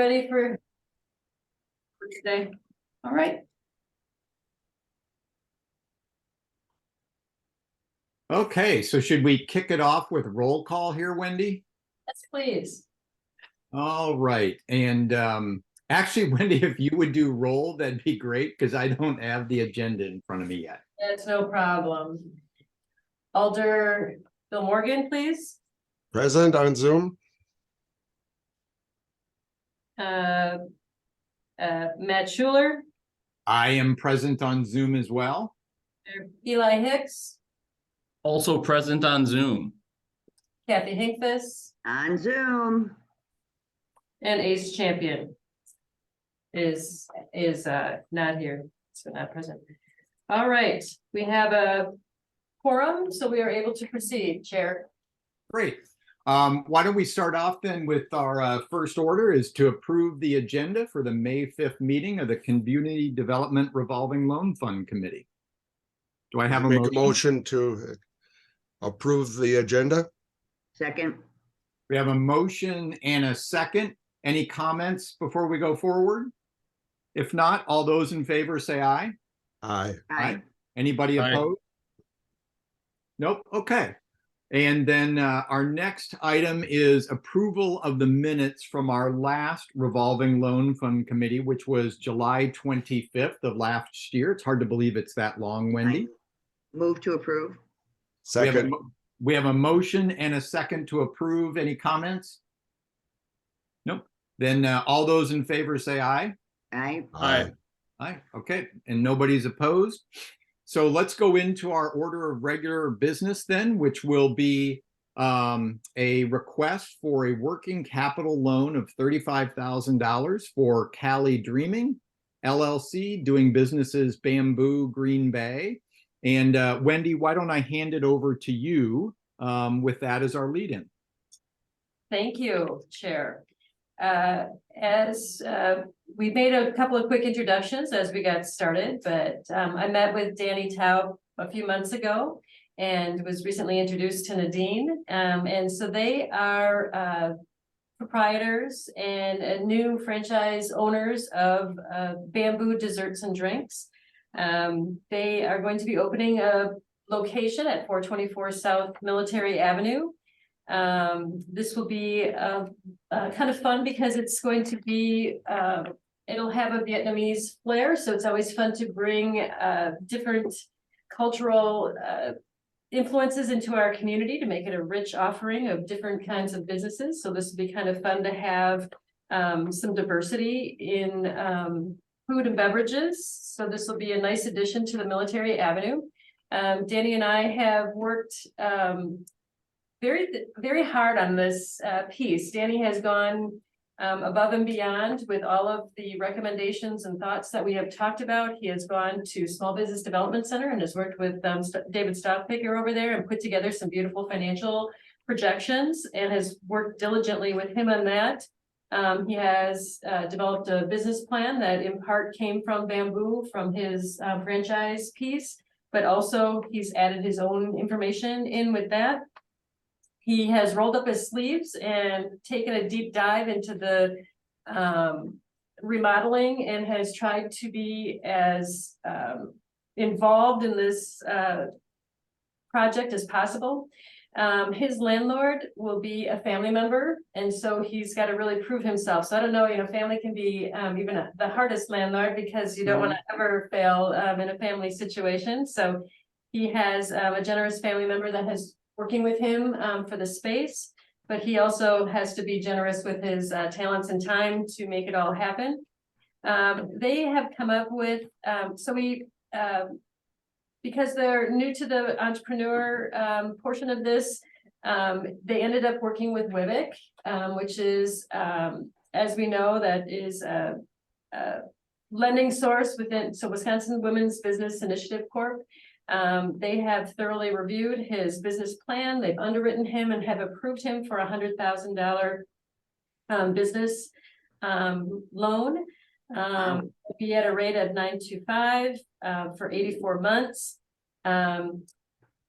Ready for today? All right. Okay, so should we kick it off with roll call here, Wendy? Yes, please. All right. And actually, Wendy, if you would do roll, that'd be great because I don't have the agenda in front of me yet. That's no problem. Alder Bill Morgan, please. Present on Zoom. Matt Schuler, I am present on Zoom as well. Eli Hicks, Also present on Zoom. Kathy Hinkfist, On Zoom. and Ace Champion is not here, so not present. All right, we have a quorum, so we are able to proceed, Chair. Great. Why don't we start off then with our first order is to approve the agenda for the May 5th meeting of the Community Development Revolving Loan Fund Committee. Do I have a Make motion? a motion to approve the agenda. Second. We have a motion and a second. Any comments before we go forward? If not, all those in favor say aye. Aye. Aye. Anybody Aye. opposed? Nope. Okay. And then our next item is approval of the minutes from our last revolving loan fund committee, which was July 25th of last year. It's hard to believe it's that long, Wendy. Move to approve. Second. We have a motion and a second to approve. Any comments? Nope. Then all those in favor say aye. Aye. Aye. Aye. Okay. And nobody's opposed. So let's go into our order of regular business then, which will be a request for a working capital loan of $35,000 for Cali Dreaming LLC, doing business as Bamboo Green Bay. And Wendy, why don't I hand it over to you with that as our lead-in? Thank you, Chair. As we made a couple of quick introductions as we got started, but I met with Danny Taub a few months ago and was recently introduced to Nadine. And so they are proprietors and new franchise owners of Bamboo Desserts and Drinks. They are going to be opening a location at 424 South Military Avenue. This will be kind of fun because it's going to be, it'll have a Vietnamese flair. So it's always fun to bring different cultural influences into our community to make it a rich offering of different kinds of businesses. So this will be kind of fun to have some diversity in food and beverages. So this will be a nice addition to the Military Avenue. Danny and I have worked very hard on this piece. Danny has gone above and beyond with all of the recommendations and thoughts that we have talked about. He has gone to Small Business Development Center and has worked with David Stockpicker over there and put together some beautiful financial projections and has worked diligently with him on that. He has developed a business plan that in part came from Bamboo, from his franchise piece, but also he's added his own information in with that. He has rolled up his sleeves and taken a deep dive into the remodeling and has tried to be as involved in this project as possible. His landlord will be a family member, and so he's got to really prove himself. So I don't know, family can be even the hardest landlord because you don't want to ever fail in a family situation. So he has a generous family member that has working with him for the space, but he also has to be generous with his talents and time to make it all happen. They have come up with, because they're new to the entrepreneur portion of this, they ended up working with WIBIC, which is, as we know, that is a lending source within, so Wisconsin Women's Business Initiative Corp. They have thoroughly reviewed his business plan. They've underwritten him and have approved him for $100,000 business loan. Be at a rate of 9.25 for 84 months.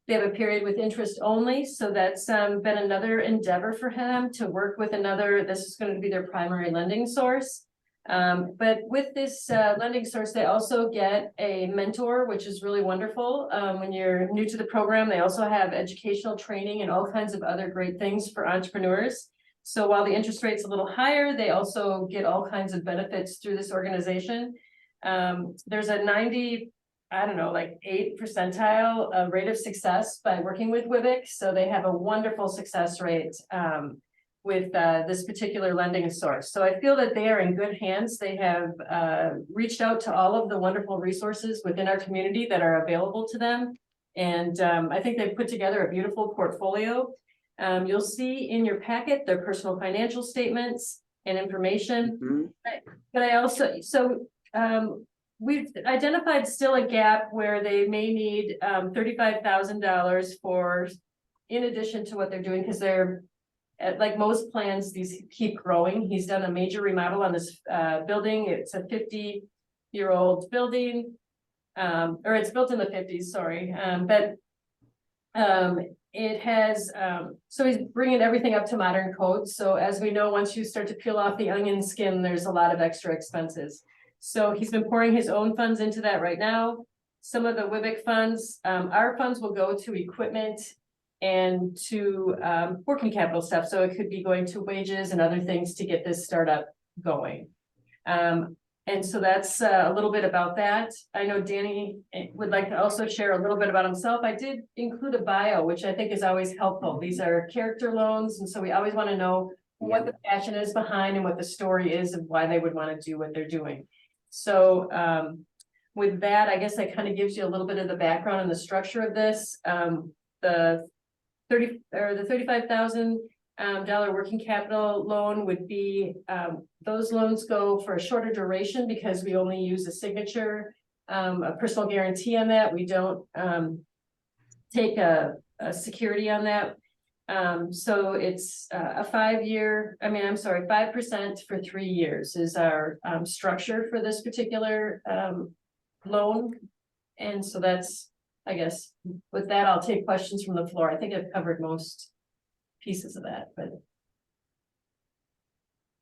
They have a period with interest only, so that's been another endeavor for him to work with another, this is going to be their primary lending source. But with this lending source, they also get a mentor, which is really wonderful. When you're new to the program, they also have educational training and all kinds of other great things for entrepreneurs. So while the interest rate's a little higher, they also get all kinds of benefits through this organization. There's a 90, I don't know, like 8th percentile rate of success by working with WIBIC. So they have a wonderful success rate with this particular lending source. So I feel that they are in good hands. They have reached out to all of the wonderful resources within our community that are available to them. And I think they've put together a beautiful portfolio. You'll see in your packet their personal financial statements and information. Mhm. But I also, we've identified still a gap where they may need $35,000 for, in addition to what they're doing, because they're, like most plans, these keep growing. He's done a major remodel on this building. It's a 50-year-old building, or it's built in the 50s, sorry. But it has, so he's bringing everything up to modern codes. So as we know, once you start to peel off the onion skin, there's a lot of extra expenses. So he's been pouring his own funds into that right now. Some of the WIBIC funds, our funds will go to equipment and to working capital stuff. So it could be going to wages and other things to get this startup going. And so that's a little bit about that. I know Danny would like to also share a little bit about himself. I did include a bio, which I think is always helpful. These are character loans. And so we always want to know what the passion is behind and what the story is of why they would want to do what they're doing. So with that, I guess that kind of gives you a little bit of the background and the structure of this. The $35,000 working capital loan would be, those loans go for a shorter duration because we only use a signature, a personal guarantee on that. We don't take a security on that. So it's a 5-year, 5% for 3 years is our structure for this particular loan. And so that's, I guess, with that, I'll take questions from the floor. I think I've covered most pieces of that, but.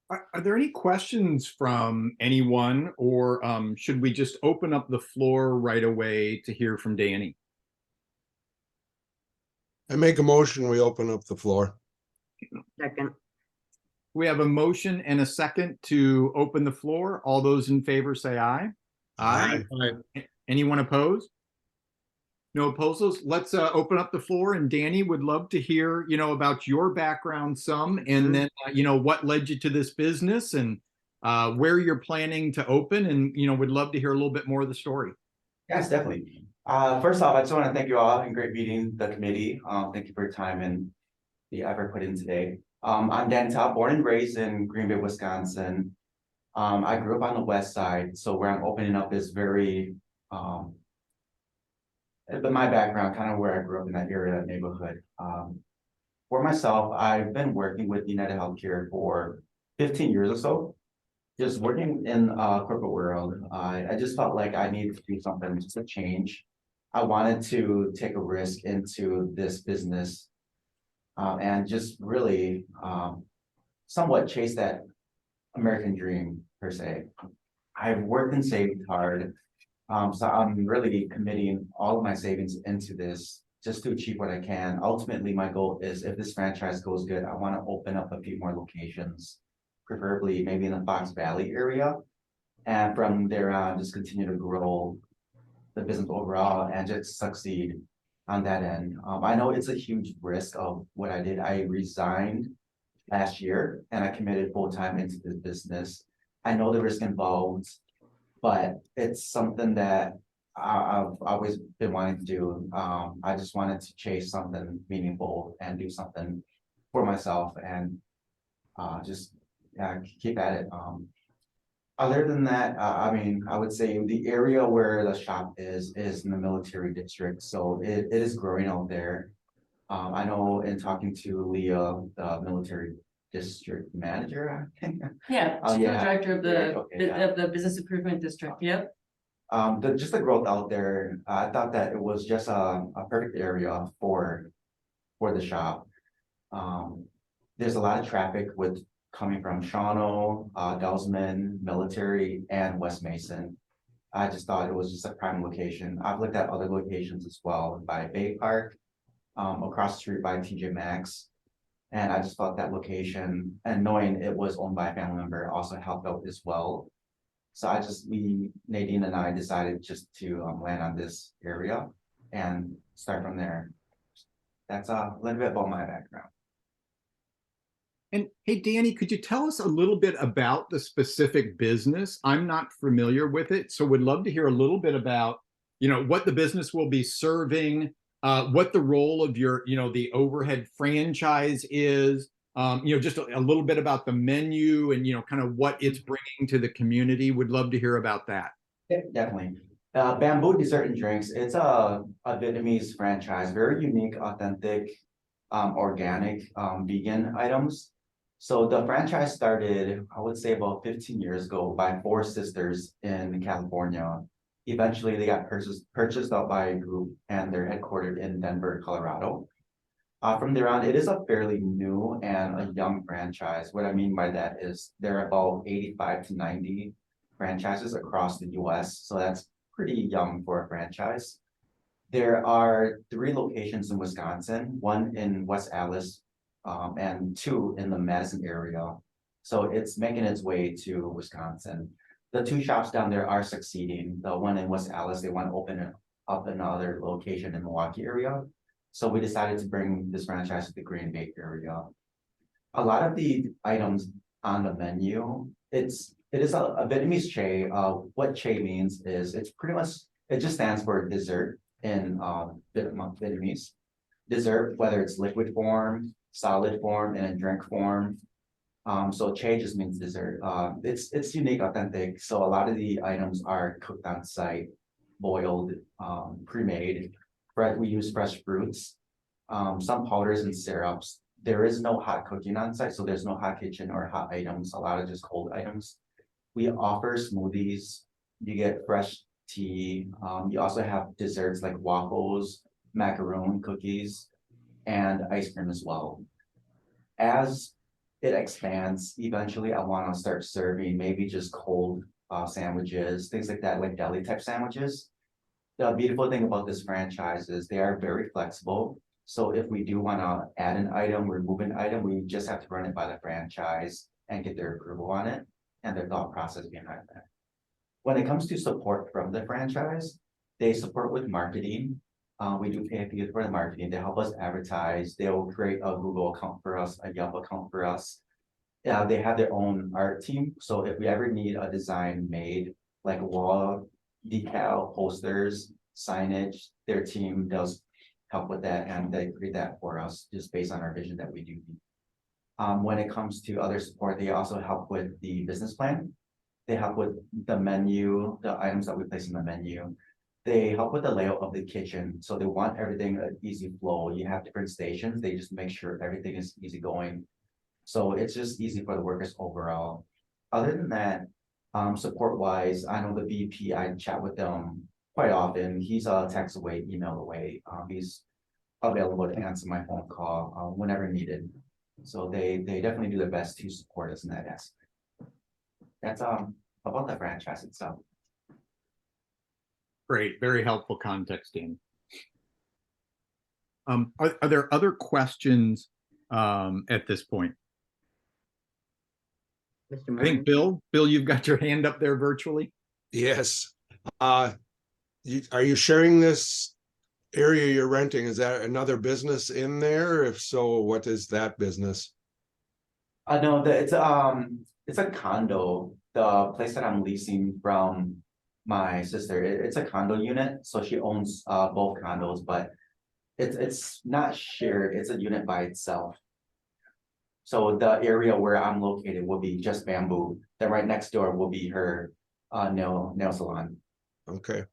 Are there any questions from anyone, or should we just open up the floor right away to hear from Danny? I make a motion, we open up the floor. Second. We have a motion and a second to open the floor. All those in favor say aye. Aye. Anyone opposed? No opposals. Let's open up the floor, and Danny would love to hear, about your background some, and then, what led you to this business and where you're planning to open, and, would love to hear a little bit more of the story. Yes, definitely. First off, I just want to thank you all and great meeting the committee. Thank you for your time and the effort put in today. I'm Danny Top, born and raised in Green Bay, Wisconsin. I grew up on the west side, so where I'm opening up is very, but my background, kind of where I grew up in that area, that neighborhood. For myself, I've been working with United Healthcare for 15 years or so. Just working in corporate world, I just felt like I needed to do something, just a change. I wanted to take a risk into this business and just really somewhat chase that American dream per se. I've worked and saved hard, so I'm really committing all of my savings into this just to achieve what I can. Ultimately, my goal is if this franchise goes good, I want to open up a few more locations, preferably maybe in the Fox Valley area. And from there on, just continue to grow the business overall and just succeed on that end. I know it's a huge risk of what I did. I resigned last year and I committed full time into this business. I know the risk involved, but it's something that I've always been wanting to do. I just wanted to chase something meaningful and do something for myself and just keep at it. Other than that, I would say the area where the shop is in the military district, so it is growing out there. I know in talking to Leah, the military district manager, I think. Yeah, Oh, yeah. director of the Okay, yeah. of the business improvement district. Yep. Just the growth out there, I thought that it was just a perfect area for the shop. There's a lot of traffic with coming from Shawano, Gelsman, Military, and West Mason. I just thought it was just a prime location. I've looked at other locations as well by Bay Park, across the street by TJ Maxx. And I just thought that location and knowing it was owned by a family member also helped out as well. So Nadine and I decided just to land on this area and start from there. That's a little bit about my background. And hey, Danny, could you tell us a little bit about the specific business? I'm not familiar with it, so would love to hear a little bit about, what the business will be serving, what the role of your, the overhead franchise is, just a little bit about the menu and, kind of what it's bringing to the community. Would love to hear about that. Yeah, definitely. Bamboo Dessert and Drinks, it's a Vietnamese franchise, very unique, authentic, organic, vegan items. So the franchise started, I would say about 15 years ago by 4 sisters in California. Eventually they got purchased out by a group and they're headquartered in Denver, Colorado. From there on, it is a fairly new and a young franchise. What I mean by that is there are about 85 to 90 franchises across the US. So that's pretty young for a franchise. There are 3 locations in Wisconsin, 1 in West Allis, and 2 in the Madison area. So it's making its way to Wisconsin. The 2 shops down there are succeeding. The one in West Allis, they want to open up another location in Milwaukee area. So we decided to bring this franchise to the Green Bay area. A lot of the items on the menu, it is a Vietnamese Che. What Che means is it's pretty much, it just stands for dessert in Vietnamese. Dessert, whether it's liquid form, solid form, and in drink form. So Che just means dessert. It's unique, authentic. So a lot of the items are cooked on site, boiled, pre-made. We use fresh fruits, some powders and syrups. There is no hot cooking on site, so there's no hot kitchen or hot items, a lot of just cold items. We offer smoothies, you get fresh tea. You also have desserts like waffles, macaroon, cookies, and ice cream as well. As it expands, eventually I want to start serving maybe just cold sandwiches, things like that, like deli type sandwiches. The beautiful thing about this franchise is they are very flexible. So if we do want to add an item, remove an item, we just have to run it by the franchise and get their approval on it and their thought process behind that. When it comes to support from the franchise, they support with marketing. We do pay a fee for the marketing. They help us advertise. They'll create a Google account for us, a Yelp account for us. They have their own art team. So if we ever need a design made, like wall decal, posters, signage, their team does help with that and they create that for us just based on our vision that we do. When it comes to other support, they also help with the business plan. They help with the menu, the items that we place in the menu. They help with the layout of the kitchen. So they want everything an easy flow. You have different stations. They just make sure everything is easy going. So it's just easy for the workers overall. Other than that, support wise, I know the VP, I chat with them quite often. He's a text away, email away. He's available to answer my phone call whenever needed. So they definitely do their best to support us in that aspect. That's about the franchise itself. Great, very helpful context, Dan. Are there other questions at this point? Mr. I think Martin? Bill, you've got your hand up there virtually. Yes. Are you sharing this area you're renting? Is that another business in there? If so, what is that business? No, it's a condo. The place that I'm leasing from my sister, it's a condo unit, so she owns both condos, but it's not shared. It's a unit by itself. So the area where I'm located will be just bamboo. Then right next door will be her nail salon. Okay.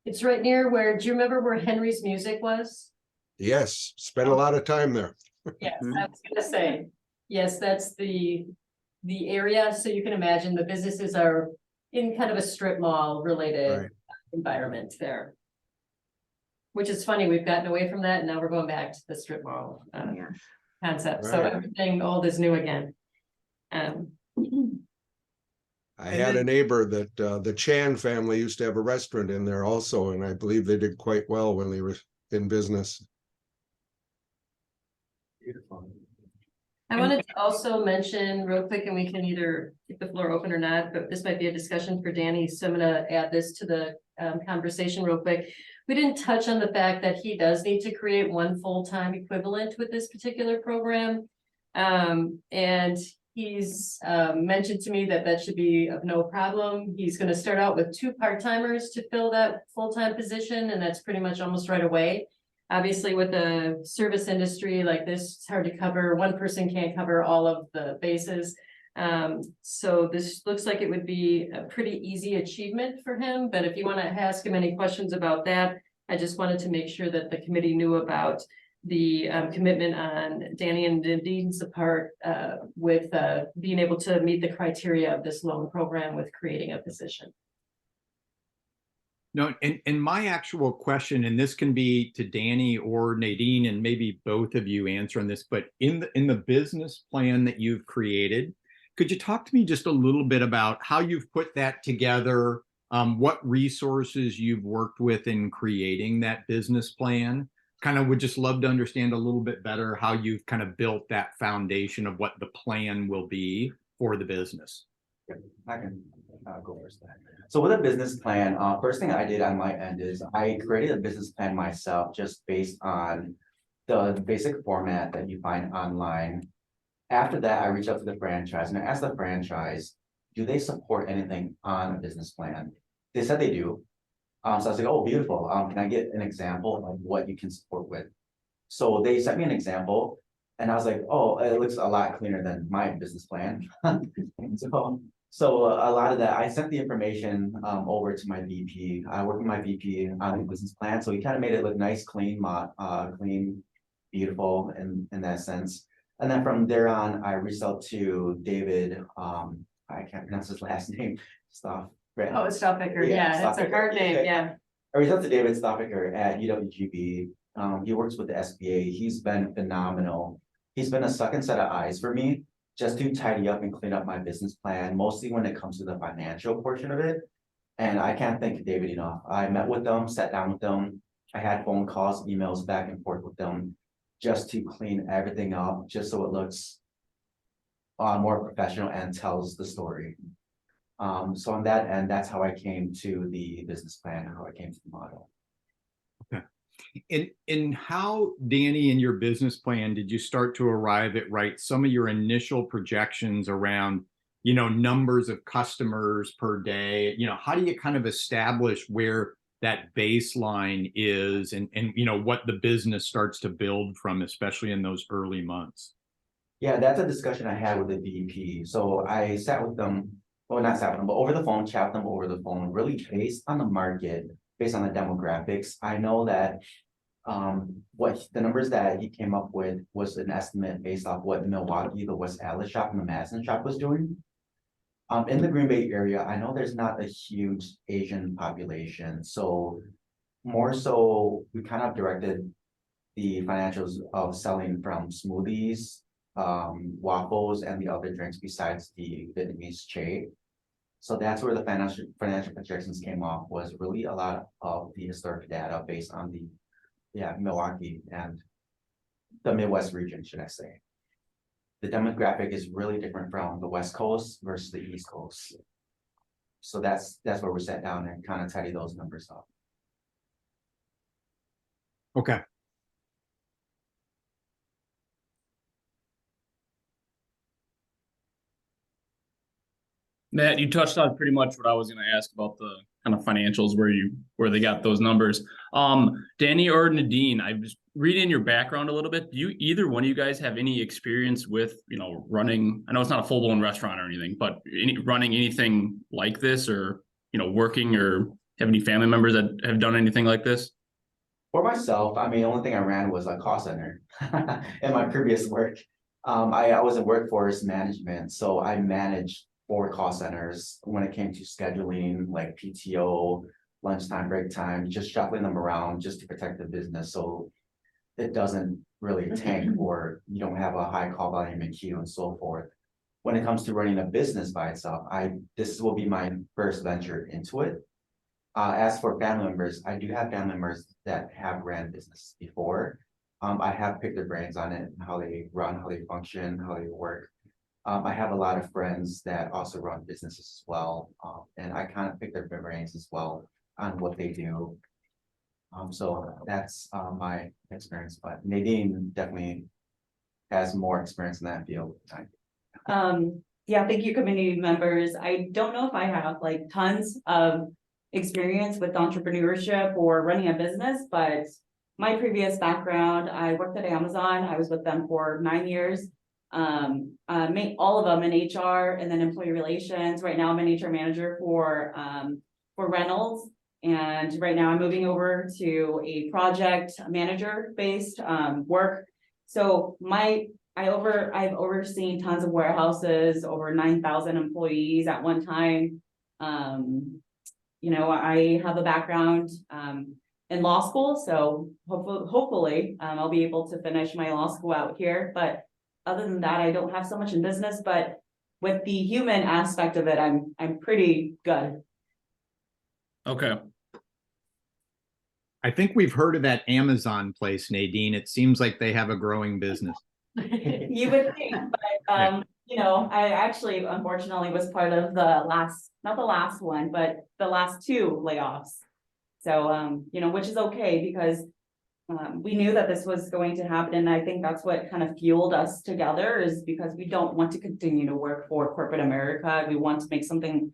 It's right near where, do you remember where Henry's Music was? Yes, spent a lot of time there. Yes, I was gonna say, yes, that's the area, so you can imagine the businesses are in kind of a strip mall related Right. environment there. Which is funny, we've gotten away from that and now we're going back to the strip mall Yes. concept, so Right. everything old is new again. I had a neighbor that the Chan family used to have a restaurant in there also, and I believe they did quite well when they were in business. Beautiful. I wanted to also mention real quick, and we can either keep the floor open or not, but this might be a discussion for Danny, so I'm gonna add this to the conversation real quick. We didn't touch on the fact that he does need to create one full-time equivalent with this particular program. And he's mentioned to me that that should be of no problem. He's gonna start out with 2 part-timers to fill that full-time position, and that's pretty much almost right away. Obviously, with a service industry like this, it's hard to cover, one person can't cover all of the bases. So this looks like it would be a pretty easy achievement for him, but if you want to ask him any questions about that, I just wanted to make sure that the committee knew about the commitment on Danny and Nadine's part with being able to meet the criteria of this loan program with creating a position. No, and my actual question, and this can be to Danny or Nadine, and maybe both of you answering this, but in the business plan that you've created, could you talk to me just a little bit about how you've put that together, what resources you've worked with in creating that business plan? Kind of would just love to understand a little bit better how you've kind of built that foundation of what the plan will be for the business. I can go first then. So with a business plan, first thing I did on my end is I created a business plan myself just based on the basic format that you find online. After that, I reached out to the franchise and I asked the franchise, do they support anything on a business plan? They said they do. So I was like, oh, beautiful. Can I get an example of what you can support with? So they sent me an example and I was like, oh, it looks a lot cleaner than my business plan. So a lot of that, I sent the information over to my VP. I worked with my VP on the business plan, so he kind of made it look nice, clean, clean, beautiful in that sense. And then from there on, I reached out to David. I can't pronounce his last name. Stuff. Right? Oh, Stofficker, yeah, that's a hard name, yeah. I reached out to David Stofficker at UWGB. He works with the SBA. He's been phenomenal. He's been a second set of eyes for me, just to tidy up and clean up my business plan, mostly when it comes to the financial portion of it. And I can't thank David enough. I met with them, sat down with them. I had phone calls, emails back and forth with them just to clean everything up, just so it looks more professional and tells the story. So on that end, that's how I came to the business plan, how I came to the model. And how, Danny, in your business plan, did you start to arrive at some of your initial projections around, numbers of customers per day? How do you kind of establish where that baseline is and what the business starts to build from, especially in those early months? Yeah, that's a discussion I had with the VP. So I sat with them, well, not sat with them, but over the phone, chat with them over the phone, really based on the market, based on the demographics. I know that what the numbers that he came up with was an estimate based off what Milwaukee, the West Allis shop and the Madison shop was doing. In the Green Bay area, I know there's not a huge Asian population. So more so, we kind of directed the financials of selling from smoothies, waffles, and the other drinks besides the Vietnamese chai. So that's where the financial projections came off, was really a lot of the historic data based on the Milwaukee and the Midwest region, should I say. The demographic is really different from the West Coast versus the East Coast. So that's where we sat down and kind of tidy those numbers up. Okay. Matt, you touched on pretty much what I was going to ask about the kind of financials where they got those numbers. Danny or Nadine, I was reading your background a little bit. Do you, either one of you guys, have any experience with, running? I know it's not a full-blown restaurant or anything, but running anything like this, or working, or have any family members that have done anything like this? For myself, I mean, the only thing I ran was a call center in my previous work. I was in workforce management, so I managed 4 call centers when it came to scheduling, like PTO, lunchtime, break time, just shuffling them around just to protect the business, so it doesn't really tank or you don't have a high call volume in queue and so forth. When it comes to running a business by itself, this will be my first venture into it. As for family members, I do have family members that have ran businesses before. I have picked their brains on it, how they run, how they function, how they work. I have a lot of friends that also run businesses as well, and I kind of pick their brains as well on what they do. So that's my experience, but Nadine definitely has more experience in that field than I do. Yeah, thank you, community members. I don't know if I have like tons of experience with entrepreneurship or running a business, but my previous background, I worked at Amazon. I was with them for 9 years. All of them in HR and then employee relations. Right now I'm an HR manager for Reynolds. And right now I'm moving over to a project manager based work. So I've overseen tons of warehouses, over 9,000 employees at one time. You know, I have a background in law school, so hopefully I'll be able to finish my law school out here. But other than that, I don't have so much in business, but with the human aspect of it, I'm pretty good. Okay. I think we've heard of that Amazon place, Nadine. It seems like they have a growing business. You would think, but you know, I actually unfortunately was part of the last, not the last one, but the last 2 layoffs. So you know, which is okay because we knew that this was going to happen, and I think that's what kind of fueled us together, is because we don't want to continue to work for corporate America. We want to make something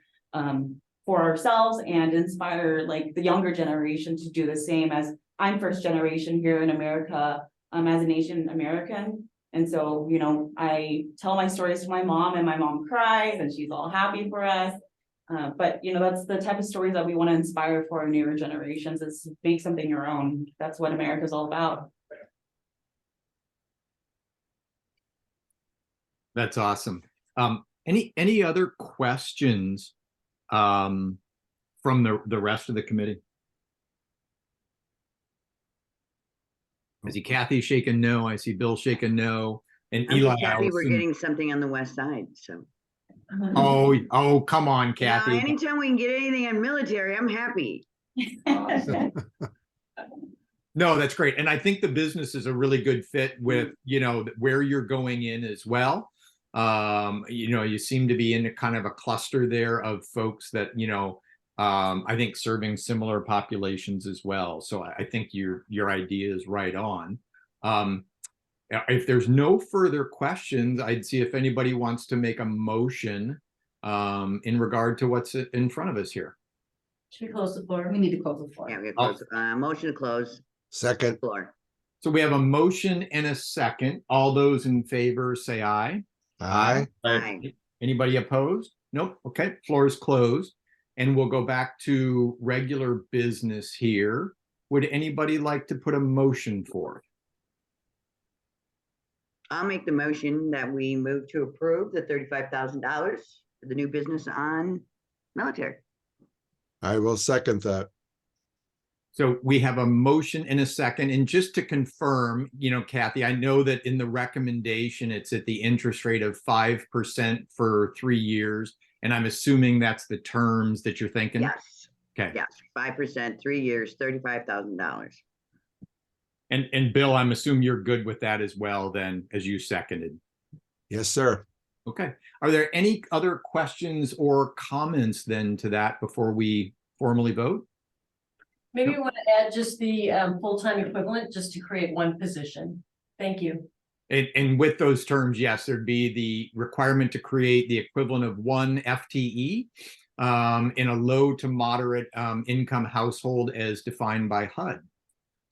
for ourselves and inspire like the younger generation to do the same, as I'm first generation here in America as an Asian American. And so, you know, I tell my stories to my mom and my mom cries and she's all happy for us. But you know, that's the type of stories that we want to inspire for our newer generations, is make something your own. That's what America's all about. That's awesome. Any other questions from the rest of the committee? I see Kathy shaking no. I see Bill shaking no. And I'm Eli, just happy we're Allison. getting something on the west side, so. Oh, come on, You know, Kathy. anytime we can get anything on military, I'm happy. No, that's great. And I think the business is a really good fit with, you know, where you're going in as well. You know, you seem to be in a kind of a cluster there of folks that, you know, I think serving similar populations as well. So I think your idea is right on. If there's no further questions, I'd see if anybody wants to make a motion in regard to what's in front of us here. Should we close the floor? We need to close the floor. Yeah, we have close, motion to close Second, floor. So we have a motion and a second. All those in favor say aye. aye. Aye. Anybody opposed? Nope. Okay, floor is closed. And we'll go back to regular business here. Would anybody like to put a motion forth? I'll make the motion that we move to approve the $35,000 for the new business on military. I will second that. So we have a motion and a second. And just to confirm, you know, Kathy, I know that in the recommendation, it's at the interest rate of 5% for 3 years. And I'm assuming that's the terms that you're thinking? Yes. Okay. Yes, 5%, 3 years, $35,000. And Bill, I'm assuming you're good with that as well then, as you seconded. Yes, sir. Okay. Are there any other questions or comments then to that before we formally vote? Maybe we want to add just the full-time equivalent, just to create one position. Thank you. And with those terms, yes, there'd be the requirement to create the equivalent of 1 FTE in a low to moderate income household as defined by HUD.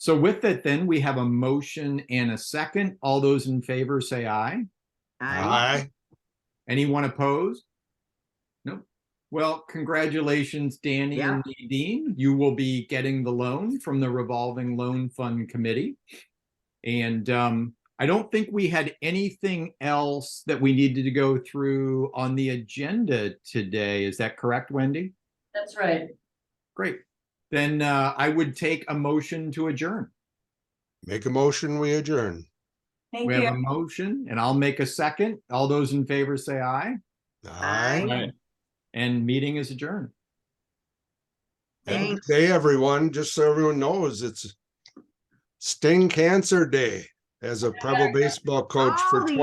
So with that, then we have a motion and a second. All those in favor say aye. Aye. Anyone opposed? Nope. Well, congratulations, Danny Yeah. and Nadine. You will be getting the loan from the Revolving Loan Fund Committee. And I don't think we had anything else that we needed to go through on the agenda today. Is that correct, Wendy? That's right. Great. Then I would take a motion to adjourn. Make a motion, we adjourn. Thank We have you. a motion and I'll make a second. All those in favor say aye, Aye. Right. and meeting is adjourned. Have a good Thanks. day, everyone. Just so everyone knows, it's Sting Cancer Day as a Preble baseball coach for Oh, 20.